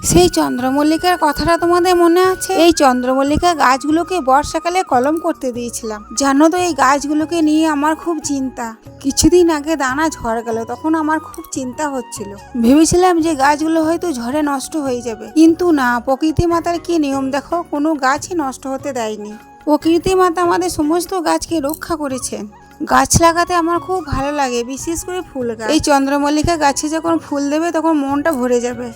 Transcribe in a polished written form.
সেই চন্দ্রমল্লিকার কথাটা তোমাদের মনে আছে? এই চন্দ্রমল্লিকা গাছগুলোকে বর্ষাকালে কলম করতে দিয়েছিলাম। জানো তো এই গাছগুলোকে নিয়ে আমার খুব চিন্তা। কিছুদিন আগে দানা ঝড় গেল, তখন আমার খুব চিন্তা হচ্ছিল। ভেবেছিলাম যে গাছগুলো হয়তো ঝড়ে নষ্ট হয়ে যাবে, কিন্তু না, প্রকৃতি মাতার কি নিয়ম দেখো, কোনো গাছই নষ্ট হতে দেয়নি। প্রকৃতি মাতা আমাদের সমস্ত গাছকে রক্ষা করেছেন। গাছ লাগাতে আমার খুব ভালো লাগে, বিশেষ করে ফুল গাছ। এই চন্দ্রমল্লিকা গাছে যখন ফুল দেবে তখন মনটা ভরে যাবে।